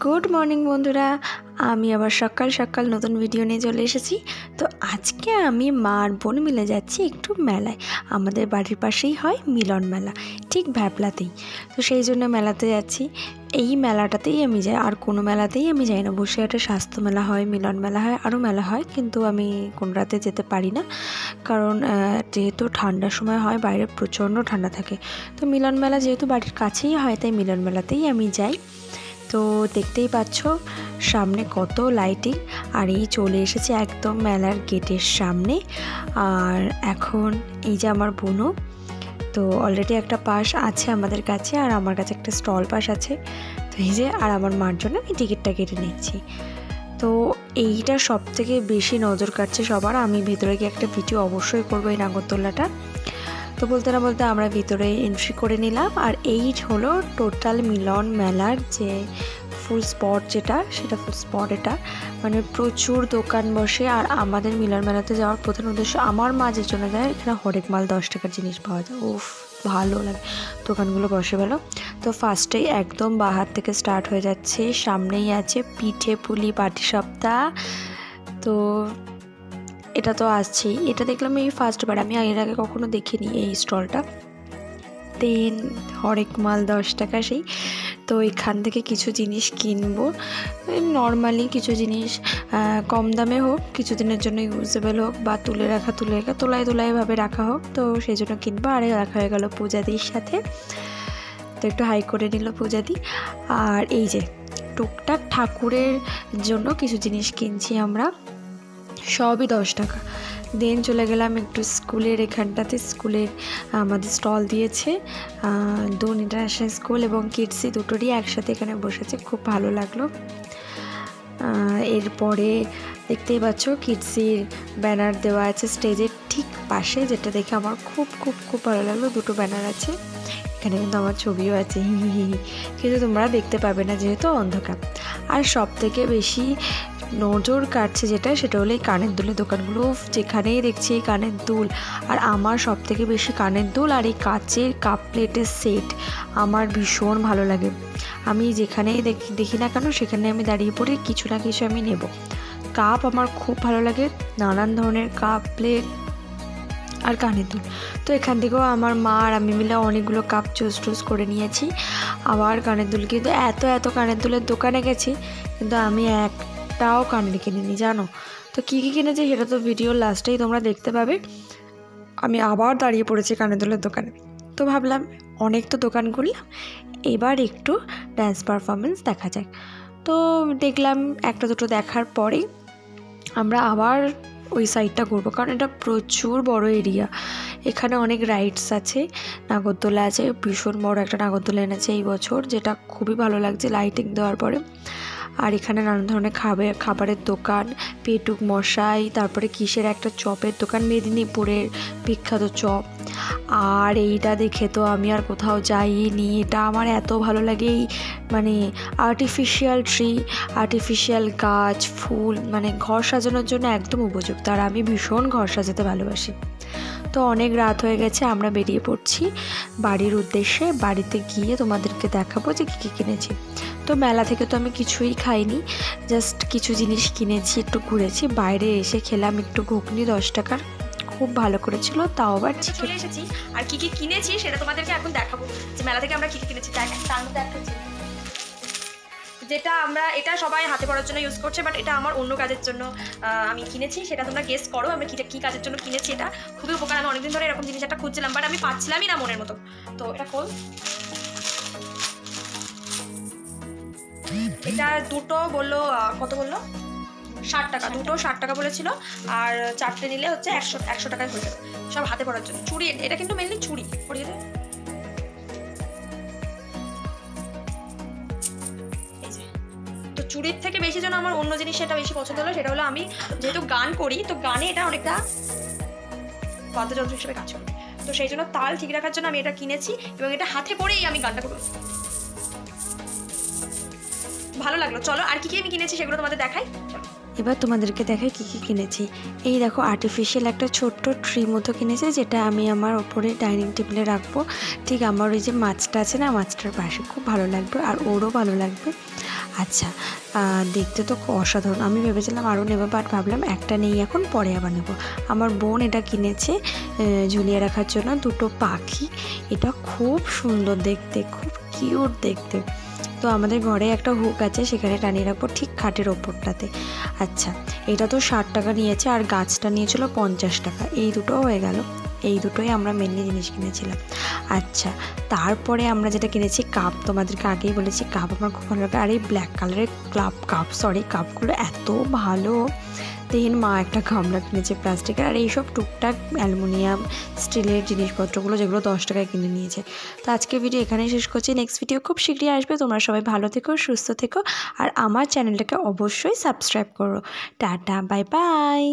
Good morning बंधुरा आमी आबार सकाल सकाल नतून भिडियो निये चले एसेछि। तो आजके आमी मार बोन मिले जाচ্ছি एकटू मेलाय। आमादेर बाड़िर पाशेई हय मिलन मेला, ठीक भ्यापलातेई। तो सेई जोन्नो मेलाते जाচ্ছি। এই মেলাটাতেই আমি যাই, আর কোনো মেলাতেই আমি যাই না। বসিরহাটে স্বাস্থ্য মেলা হয়, মিলন মেলা হয়, আরও মেলা হয়, কিন্তু আমি কোনোটাতে যেতে পারি না, কারণ যেহেতু ঠান্ডার সময় হয়, বাইরে প্রচণ্ড ঠান্ডা থাকে। তো মিলন মেলা যেহেতু বাড়ির কাছেই হয়, তাই মিলন মেলাতেই আমি যাই। তো দেখতেই পাচ্ছ সামনে কত লাইটিং, আর এই চলে এসেছে একদম মেলার গেটের সামনে। আর এখন এই যে আমার বোনও, তো অলরেডি একটা পাস আছে আমাদের কাছে, আর আমার কাছে একটা স্টল পাস আছে। তো এই যে, আর আমার মার জন্য আমি টিকিটটা কেটে নিচ্ছি। তো এইটা সব থেকে বেশি নজর কাটছে সবার। আমি ভেতরে গিয়ে একটা ভিডিও অবশ্যই করবো এই নাগরদোলনাটা। তো বলতে না বলতে আমরা ভিতরে এন্ট্রি করে নিলাম। আর এই হলো টোটাল মিলন মেলার যে ফুল স্পট, যেটা সেটা ফুল স্পট। এটা মানে প্রচুর দোকান বসে। আর আমাদের মিলন মেলাতে যাওয়ার প্রধান উদ্দেশ্য, আমার মা যে জন্য যায়, এখানে হরেক মাল 10 টাকার জিনিস পাওয়া যায়। উফ, ভালো লাগে দোকানগুলো বসে ভালো। তো ফার্স্টেই একদম বাহার থেকে স্টার্ট হয়ে যাচ্ছে। সামনেই আছে পিঠে পুলি পাটিসাপটা। তো এটা তো আসছেই। এটা দেখলাম এই ফার্স্টবার, আমি এর আগে কখনো দেখিনি এই স্টলটা। দেন হরেক মাল 10 টাকা সেই। তো এখান থেকে কিছু জিনিস কিনবো, নর্মালি কিছু জিনিস কম দামে হোক, কিছুদিনের জন্য ইউজেবল হোক, বা তুলে রাখা তোলায় রাখা হোক। তো সেই জন্য কিনবো। আর দেখা হয়ে গেল পূজাদির সাথে। তো একটু হাই করে নিল পূজাদি। আর এই যে টুকটাক ঠাকুরের জন্য কিছু জিনিস কিনছি আমরা, সবই 10 টাকা। দেন চলে গেলাম একটু স্কুলের এখানটাতে। স্কুলের আমাদের স্টল দিয়েছে, দোন ইন্টারন্যাশনাল স্কুল এবং কিডসি দুটোরই একসাথে এখানে বসেছে, খুব ভালো লাগলো। এরপরে দেখতেই পাচ্ছ কিডসির ব্যানার দেওয়া আছে স্টেজের ঠিক পাশে, যেটা দেখে আমার খুব খুব খুব ভালো লাগলো। দুটো ব্যানার আছে, এখানে কিন্তু আমার ছবিও আছে, কিন্তু তোমরা দেখতে পাবে না যেহেতু অন্ধকার। আর সব থেকে বেশি নজর কাটছে যেটা, সেটা হলো এই কানের দুলের দোকানগুলো। যেখানেই দেখছি এই কানের দুল। আর আমার সব থেকে বেশি কানের দুল আর এই কাচের কাপ প্লেটের সেট আমার ভীষণ ভালো লাগে। আমি যেখানেই দেখি না কেন, সেখানে আমি দাঁড়িয়ে পড়ে কিছু না কিছু আমি নেব। কাপ আমার খুব ভালো লাগে, নানান ধরনের কাপ প্লেট আর কানের দুল। তো এখান থেকেও আমার মা আর আমি মিলে অনেকগুলো কাপ চুজ করে নিয়েছি। আবার কানের দুল, কিন্তু এত কানের দুলের দোকানে গেছি, কিন্তু আমি একটাও কানের কিনিনি জানো। তো কী কিনেছি সেটা তো ভিডিওর লাস্টেই তোমরা দেখতে পাবে। আমি আবার দাঁড়িয়ে পড়েছি কানের দুলের দোকানে। তো ভাবলাম অনেক তো দোকান ঘুরলাম, এবার একটু ডান্স পারফরমেন্স দেখা যাক। তো দেখলাম একটা দুটো দেখার পরে আমরা আবার ওই সাইডটা ঘুরবো, কারণ এটা প্রচুর বড় এরিয়া। এখানে অনেক রাইডস আছে, নাগরদোলা আছে, ভীষণ বড় একটা নাগরদোলা এনেছে এই বছর, যেটা খুবই ভালো লাগছে লাইটিং দেওয়ার পরে। আর এখানে নানান ধরনের খাবারের দোকান, পেটুক মশাই, তারপরে কিসের একটা চপের দোকান, মেদিনীপুরের বিখ্যাত চপ। আর এইটা দেখে তো আমি আর কোথাও যাইনি, এটা আমার এত ভালো লাগে। এই মানে আর্টিফিশিয়াল ট্রি, আর্টিফিশিয়াল গাছ, ফুল, মানে ঘর সাজানোর জন্য একদম উপযুক্ত। আর আমি ভীষণ ঘর সাজাতে ভালোবাসি। তো অনেক রাত হয়ে গেছে, আমরা বেরিয়ে পড়ছি বাড়ির উদ্দেশ্যে। বাড়িতে গিয়ে তোমাদেরকে দেখাবো যে কী কী কিনেছি। তো মেলা থেকে তো আমি কিছুই খাইনি, জাস্ট কিছু জিনিস কিনেছি, একটু ঘুরেছি। বাইরে এসে খেলাম একটু ঘুগনি 10 টাকার, খুব ভালো করেছিল, তাও আবার চলে এসেছি। আর কি কি কিনেছি সেটা তোমাদেরকে এখন দেখাবো, যে মেলা থেকে আমরা কি কি কিনেছি। তার মধ্যে একটা যেটা আমরা, এটা সবাই হাতে পড়ার জন্য ইউজ করছে, বাট এটা আমার অন্য কাজের জন্য আমি কিনেছি। সেটা তোমরা গেস করো আমরা কী কাজের জন্য কিনেছি। এটা খুবই উপকার। আমি অনেকদিন ধরে এরকম জিনিস একটা খুঁজছিলাম, বাট আমি পাচ্ছিলামই না মনের মতো। তো এটা খোল। এটা দুটো বললো, কত বললো, 60 টাকা। দুটো 60 টাকা বলেছিল, আর চারটে নিলে হচ্ছে 100 টাকায় হয়ে যাবে। সব হাতে পড়ার জন্য। চুড়ি, এটা কিন্তু মেনলি চুড়ি পরিয়ে দেয়। তো চুড়ির থেকে বেশি যেন আমার অন্য জিনিস সেটা বেশি পছন্দ হলো। সেটা হলো, আমি যেহেতু গান করি, তো গানে এটা অনেকটা বাদ্যযন্ত্র হিসেবে কাজ করবে। তো সেই জন্য তাল ঠিক রাখার জন্য আমি এটা কিনেছি, এবং এটা হাতে পরেই আমি গানটা করবো। ভালো লাগলো। চলো আর কি কি আমি কিনেছি সেগুলো তোমাদের দেখাই। চলো। এবার তোমাদেরকে দেখাই কী কী কিনেছি। এই দেখো আর্টিফিশিয়াল একটা ছোট্ট ট্রি মতো কিনেছি, যেটা আমি আমার ওপরে ডাইনিং টেবিলে রাখবো। ঠিক আমার ওই যে মাছটা আছে না, মাছটার পাশে খুব ভালো লাগবে আর ওরও ভালো লাগবে। আচ্ছা, দেখতে তো অসাধারণ। আমি ভেবেছিলাম আরও নেবো, বাট ভাবলাম একটা নেই এখন, পরে আবার নেব। আমার বোন এটা কিনেছে ঝুলিয়ে রাখার জন্য দুটো পাখি। এটা খুব সুন্দর দেখতে, খুব কিউট দেখতে। তো আমাদের ঘরে একটা হুক আছে, সেখানে টানিয়ে রাখবো ঠিক খাটের ওপরটাতে। আচ্ছা, এটা তো 60 টাকা নিয়েছে আর গাছটা নিয়েছিল 50 টাকা। এই দুটো হয়ে গেল, এই দুটোই আমরা মেনলি জিনিস কিনেছিলাম। আচ্ছা, তারপরে আমরা যেটা কিনেছি কাপ, তোমাদেরকে আগেই বলেছি কাপ আমার খুব ভালো লাগে। আর এই ব্ল্যাক কালারের কাপগুলো এত ভালো। দেন মা একটা গামলা কিনেছে প্লাস্টিকের, আর এইসব টুকটাক অ্যালুমিনিয়াম স্টিলের জিনিসপত্রগুলো যেগুলো 10 টাকায় কিনে নিয়েছে। তো আজকে ভিডিও এখানেই শেষ করছি। নেক্সট ভিডিও খুব শীঘ্রই আসবে। তোমরা সবাই ভালো থেকো, সুস্থ থেকো, আর আমার চ্যানেলটাকে অবশ্যই সাবস্ক্রাইব করো। Tata, bye bye.